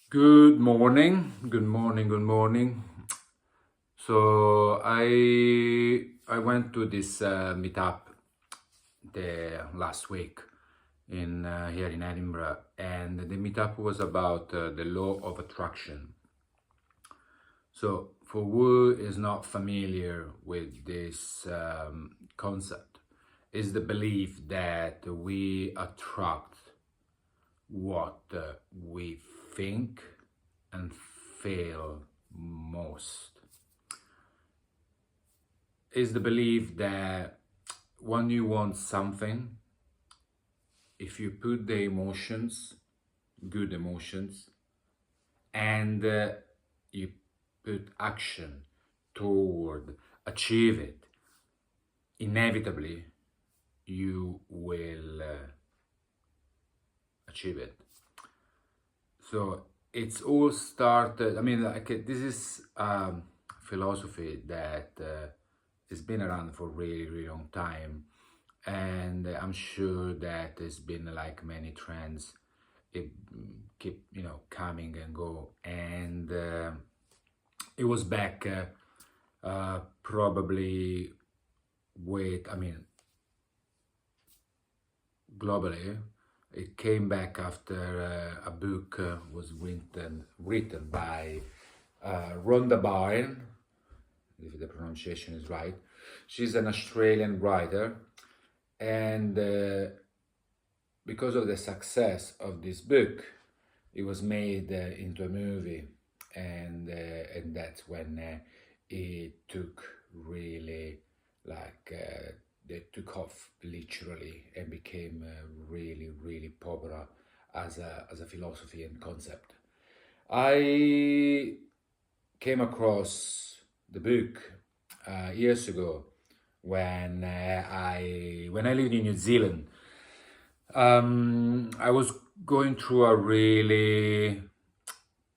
Good morning, good morning, good morning. So I went to this meetup the last week in here in Edinburgh, and the meetup was about the law of attraction. So for who is not familiar with this concept, is the belief that we attract what we think and feel most. Is the belief that when you want something, if you put the emotions, good emotions, and you put action toward achieve it, inevitably you will achieve it. So it's all started. I mean, like this is philosophy that has been around for a really, really long time, and I'm sure that there's been like many trends. It keep coming and go, and it was back probably with globally. It came back after a book was written by Rhonda Byrne, if the pronunciation is right. She's an Australian writer, and because of the success of this book, it was made into a movie, and that's when it took really like they took off literally and became really really popular as a philosophy and concept. I came across the book years ago when I lived in New Zealand. I was going through a really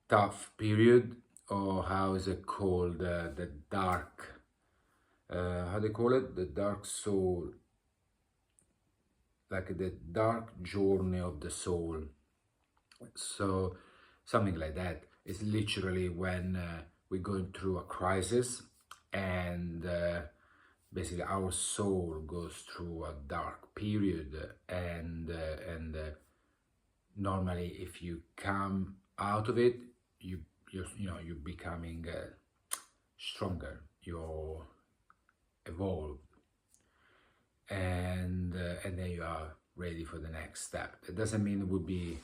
tough period, or how is it called? The dark, how they call it? The dark soul, like the dark journey of the soul. So something like that. It's literally when we're going through a crisis, and basically our soul goes through a dark period, and normally if you come out of it, you're becoming stronger, you're evolved, and then you are ready for the next step. It doesn't mean it would be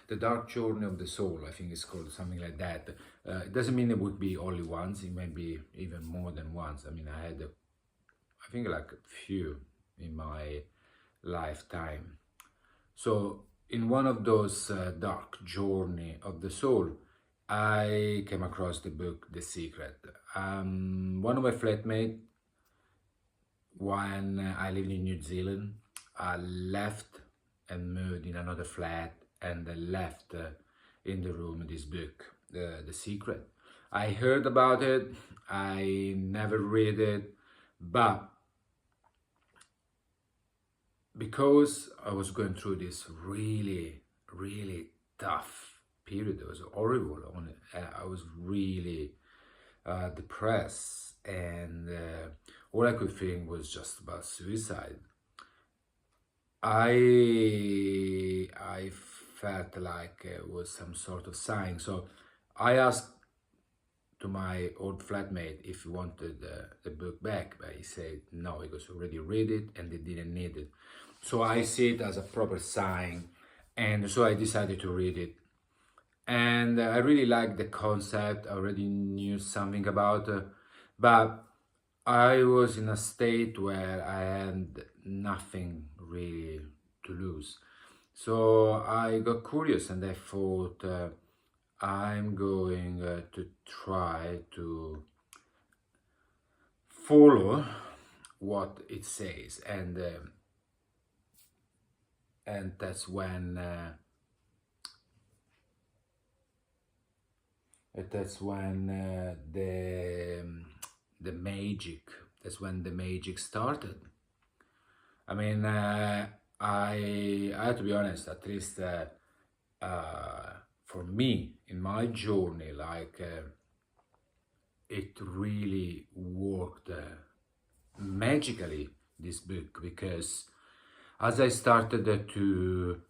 the dark journey of the soul, I think it's called something like that. It doesn't mean it would be only once, it might be even more than once. I mean, I had I think like a few in my lifetime. So in one of those dark journey of the soul, I came across the book The Secret. One of my flatmates, when I lived in New Zealand, I left and moved in another flat, and I left in the room this book, The Secret. I heard about it, I never read it, but because I was going through this really, really tough period, it was horrible. I was really depressed, and all I could think was just about suicide. I felt like it was some sort of sign. So I asked to my old flatmate if he wanted the book back, but he said no, because already read it and they didn't need it. So I see it as a proper sign, and so I decided to read it. And I really liked the concept. I already knew something about it, but I was in a state where I had nothing really to lose. So I got curious, and I thought I'm going to try to follow what it says, and that's when the magic. That's when the magic started. I mean, I have to be honest. At least for me in my journey, like it really worked magically, this book, because as I started to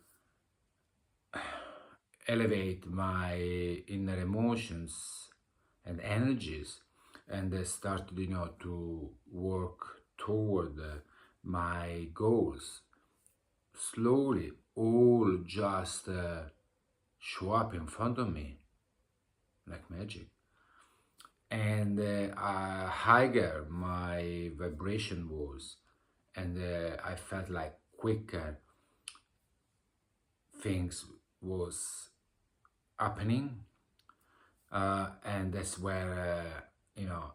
elevate my inner emotions and energies, and I started, to work toward my goals, slowly all just show up in front of me like magic. And higher my vibration was, and I felt like quicker things was happening, and that's where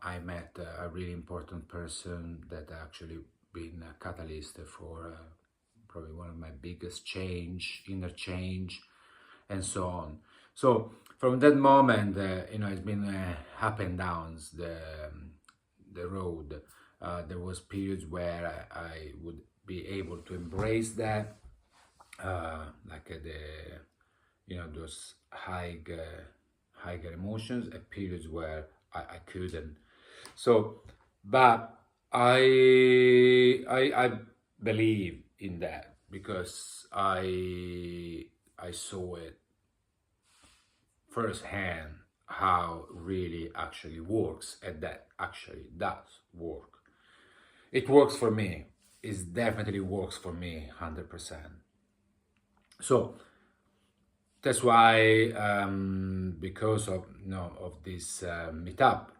I met a really important person that actually been a catalyst for probably one of my biggest inner change, and so on. So from that moment, it's been up and downs the road. There was periods where I would be able to embrace that, like those higher emotions, and periods where I couldn't. So, but I believe in that because I saw it firsthand how really actually works, and that actually does work. It works for me. It definitely works for me 100%. So that's why, because of of this meetup,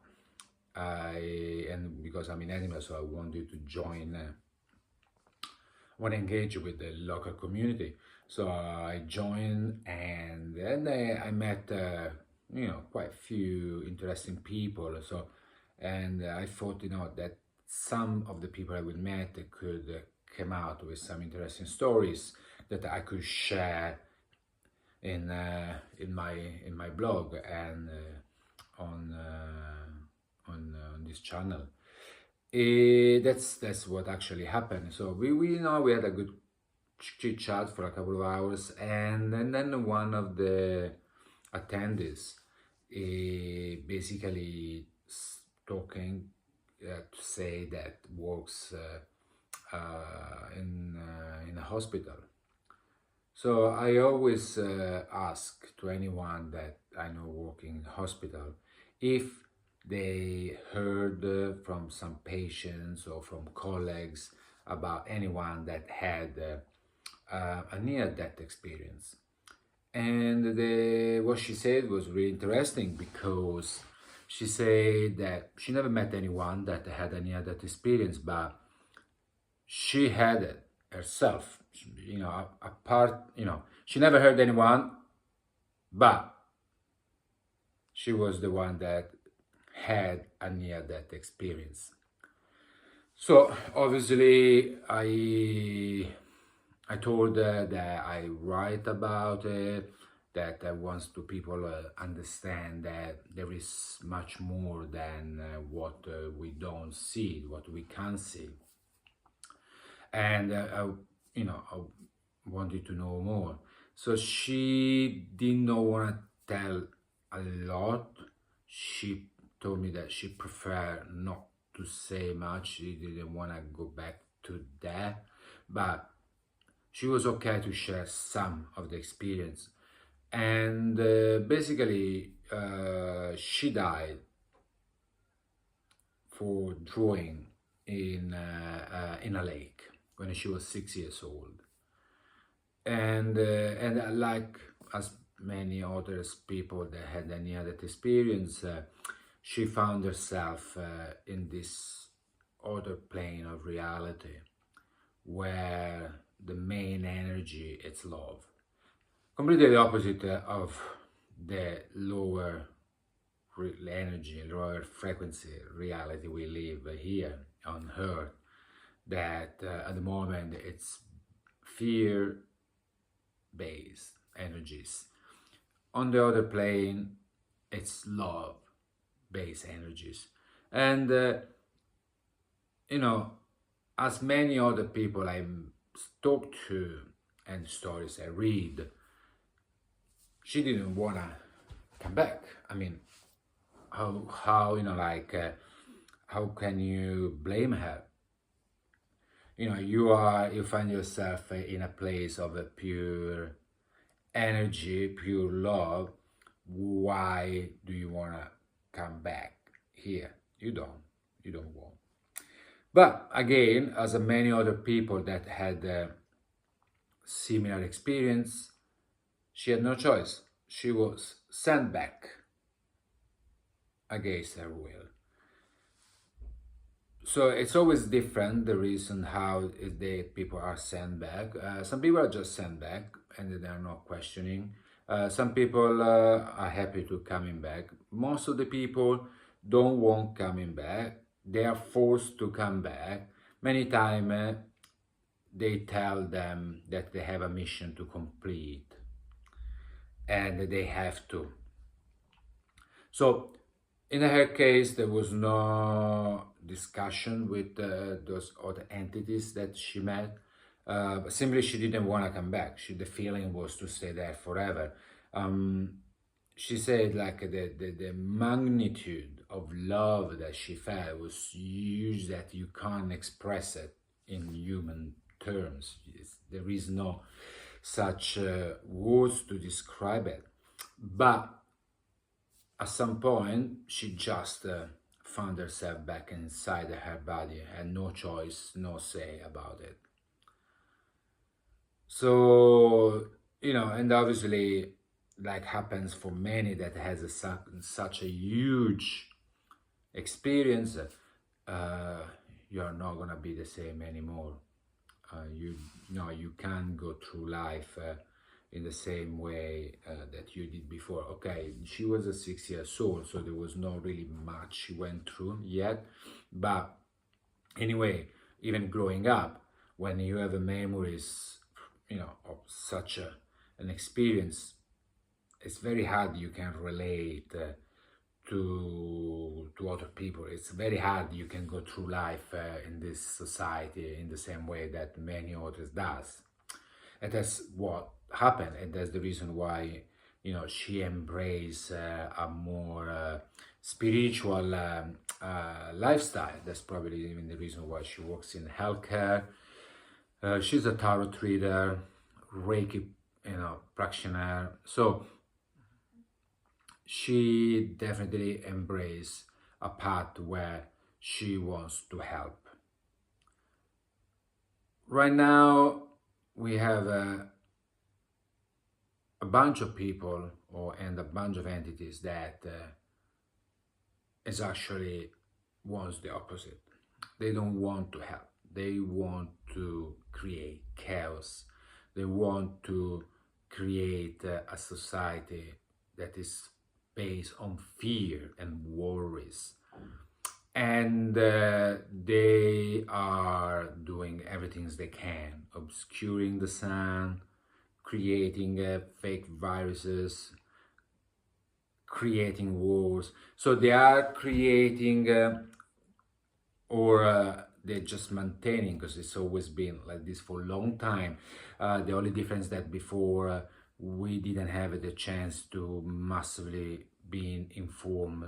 and because I'm in Edinburgh, so I wanted to join. Want to engage with the local community, so I joined, and then I met quite a few interesting people. So, and I thought that some of the people I would meet could come out with some interesting stories that I could share in my blog and on this channel. That's what actually happened. So we had a good chit chat for a couple of hours, and then one of the attendees basically talking to say that works in a hospital. So I always ask to anyone that I know working in hospital if they heard from some patients or from colleagues about anyone that had a near-death experience. And what she said was really interesting, because she said that she never met anyone that had a near-death experience, but she had it herself. She never heard anyone, but she was the one that had a near-death experience. So obviously I told her that I write about it, that I want to people understand that there is much more than what we don't see, what we can see. And I wanted to know more. So she did not want to tell a lot. She told me that she preferred not to say much. She didn't want to go back to that, but she was okay to share some of the experience. And basically, she died for drawing in a lake when she was 6 years old. And like as many others people that had a near-death experience, she found herself in this other plane of reality where the main energy is love. Completely the opposite of the lower energy, lower frequency reality we live here on Earth, that at the moment it's fear based energies. On the other plane, it's love based energies. And as many other people I talk to and stories I read, she didn't wanna come back. I mean, how how can you blame her? You find yourself in a place of a pure energy, pure love. Why do you wanna come back here? You don't want. But again, as many other people that had a similar experience, she had no choice. She was sent back against her will. So it's always different the reason how the people are sent back. Some people are just sent back and they are not questioning. Some people are happy to coming back. Most of the people don't want coming back. They are forced to come back. Many times they tell them that they have a mission to complete and they have to. So in her case, there was no discussion with those other entities that she met. Simply, she didn't want to come back. The feeling was to stay there forever. She said like the magnitude of love that she felt was huge that you can't express it in human terms. There is no such words to describe it. But at some point, she just found herself back inside her body, had no choice, no say about it. So, and obviously, like happens for many that has such a huge experience, you're not gonna be the same anymore. You can't go through life in the same way that you did before. Okay, she was a 6 years old, so there was not really much she went through yet. But anyway, even growing up, when you have a memories, of such an experience, it's very hard you can relate to other people. It's very hard you can go through life in this society in the same way that many others does. And that's what happened, and that's the reason why she embraced a more spiritual lifestyle. That's probably even the reason why she works in healthcare. She's a tarot reader, Reiki, practitioner. So she definitely embraced a path where she wants to help. Right now, we have a bunch of people and a bunch of entities that is actually wants the opposite. They don't want to help. They want to create chaos. They want to create a society that is based on fear and worries. And they are doing everything they can, obscuring the sun, creating fake viruses, creating wars. So they are creating or they're just maintaining, because it's always been like this for a long time. The only difference that before we didn't have the chance to massively being informed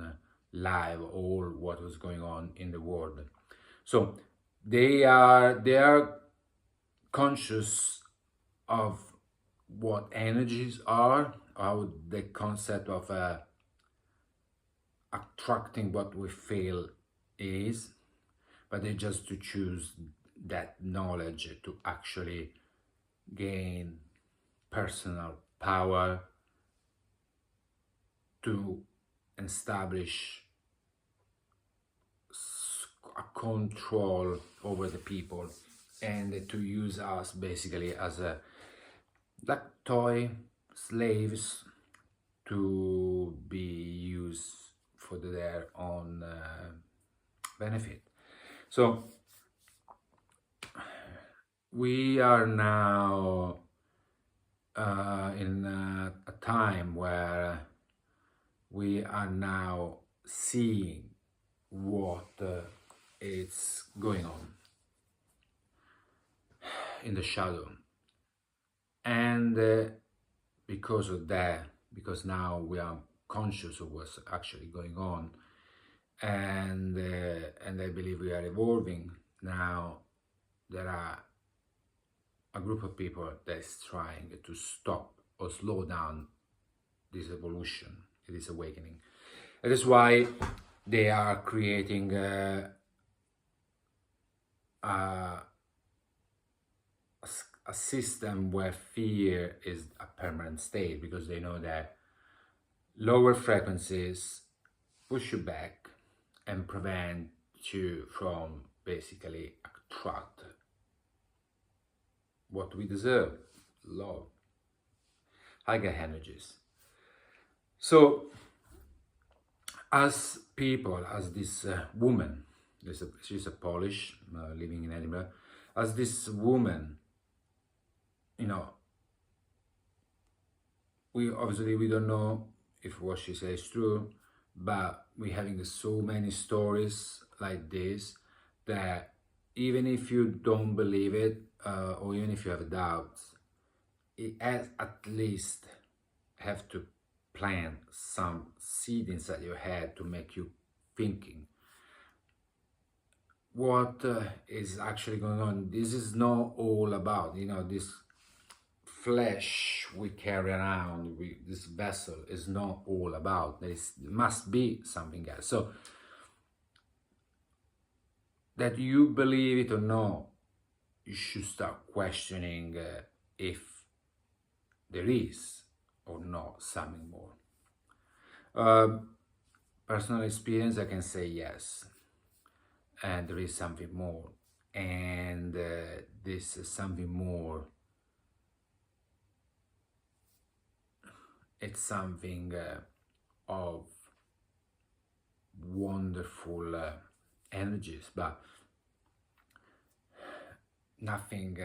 live all what was going on in the world. So they are conscious of what energies are, how the concept of attracting what we feel is, but they just to choose that knowledge to actually gain personal power to establish a control over the people and to use us basically as a like toy slaves to be used for their own benefit. So we are now in a time where we are now seeing what is going on in the shadow, and because of that, because now we are conscious of what's actually going on, and I believe we are evolving. Now there are a group of people that is trying to stop or slow down this evolution, this awakening. And that's why they are creating a system where fear is a permanent state, because they know that lower frequencies push you back and prevent you from basically attract what we deserve, love, higher energies. So as people, as this woman, she's a Polish living in Edinburgh, as this woman, you know, we don't know if what she says is true, but we're having so many stories like this that even if you don't believe it, or even if you have doubts, it has at least have to plant some seed inside your head to make you thinking what is actually going on. This is not all about, this flesh we carry around, this vessel is not all about. There must be something else. So that you believe it or not, you should start questioning if there is or not something more. Personal experience, I can say yes, and there is something more, and this is something more. It's something of wonderful energies, but nothing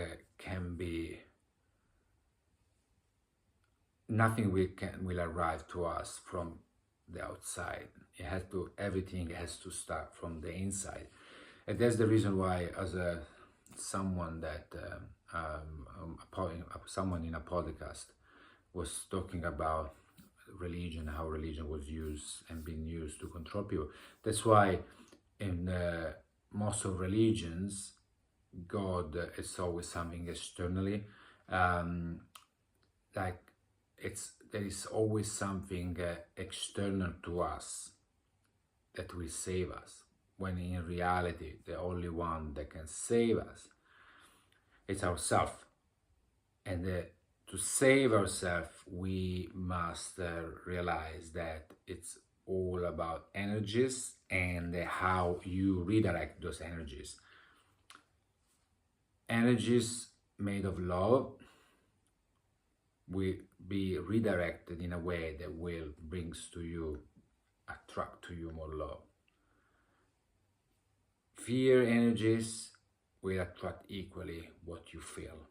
will arrive to us from the outside. Everything has to start from the inside, and that's the reason why, as someone that someone in a podcast was talking about religion, how religion was used and being used to control people. That's why in most of religions, God is always something externally, like there is always something external to us that will save us, when in reality the only one that can save us is ourselves. And to save ourselves, we must realize that it's all about energies and how you redirect those energies. Energies made of love will be redirected in a way that will attract to you more love. Fear energies will attract equally what you feel,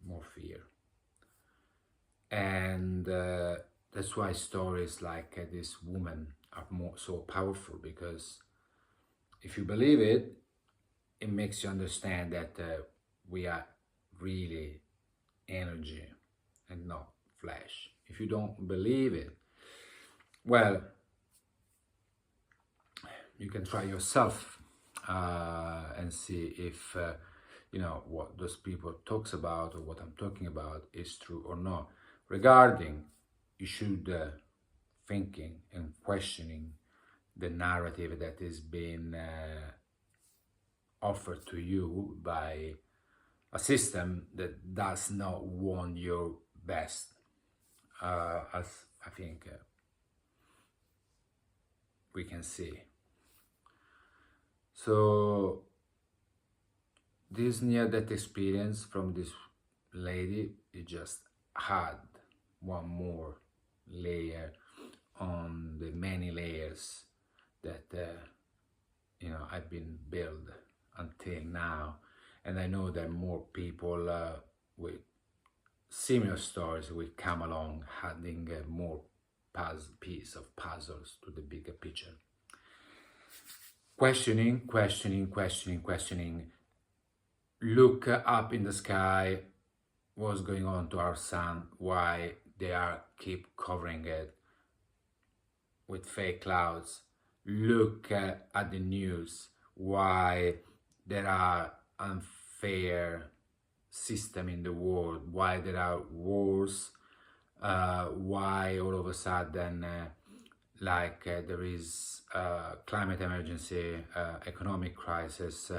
more fear. And that's why stories like this woman are so powerful, because if you believe it, it makes you understand that we are really energy and not flesh. If you don't believe it, well, you can try yourself and see if what those people talks about or what I'm talking about is true or not. Regarding, you should thinking and questioning the narrative that is being offered to you by a system that does not want your best, as I think we can see. So this near-death experience from this lady, it just had one more layer on the many layers that I've been built until now. And I know that more people with similar stories will come along, adding more piece of puzzles to the bigger picture. Questioning. Look up in the sky. What's going on to our sun? Why they are keep covering it with fake clouds. Look at the news, why there are unfair system in the world, why there are wars, why all of a sudden there is climate emergency, economic crisis,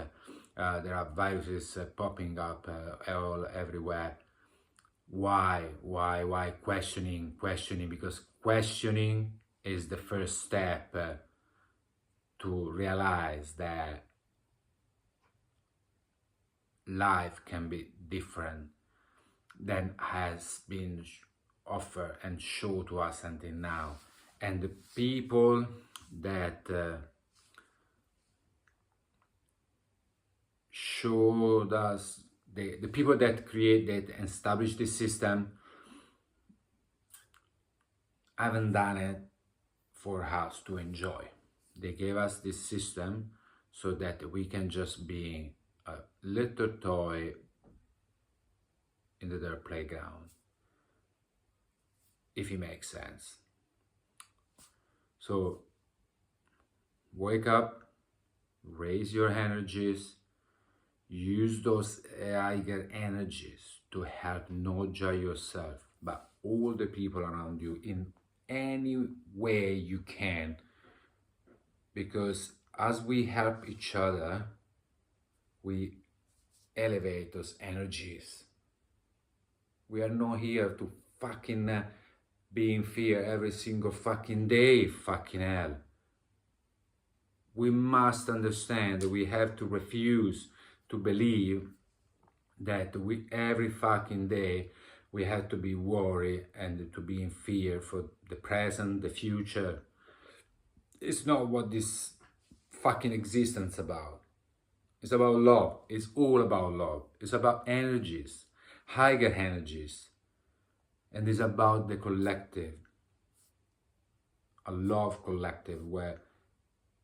there are viruses popping up all everywhere. Why questioning, because questioning is the first step to realize that life can be different than has been offered and shown to us until now. And the people that showed us, the people that created and established this system haven't done it for us to enjoy. They gave us this system so that we can just be a little toy in their playground, if it makes sense. So wake up, raise your energies, use those higher energies to help not just yourself, but all the people around you in any way you can. Because as we help each other, we elevate those energies. We are not here to fucking be in fear every single fucking day, fucking hell. We must understand that we have to refuse to believe that every fucking day we have to be worried and to be in fear for the present, the future. It's not what this fucking existence is about. It's about love. It's all about love. It's about energies, higher energies. And it's about the collective, a love collective where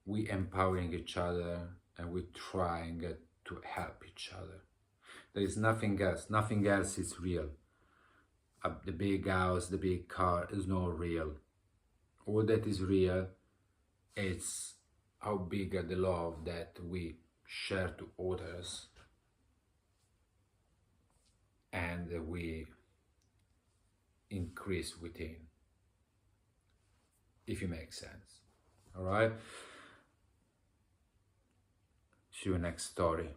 we empowering each other and we trying to help each other. There is nothing else. Nothing else is real. The big house, the big car is not real. All that is real, it's how big are the love that we share to others and we increase within, if it makes sense. All right? See you next story.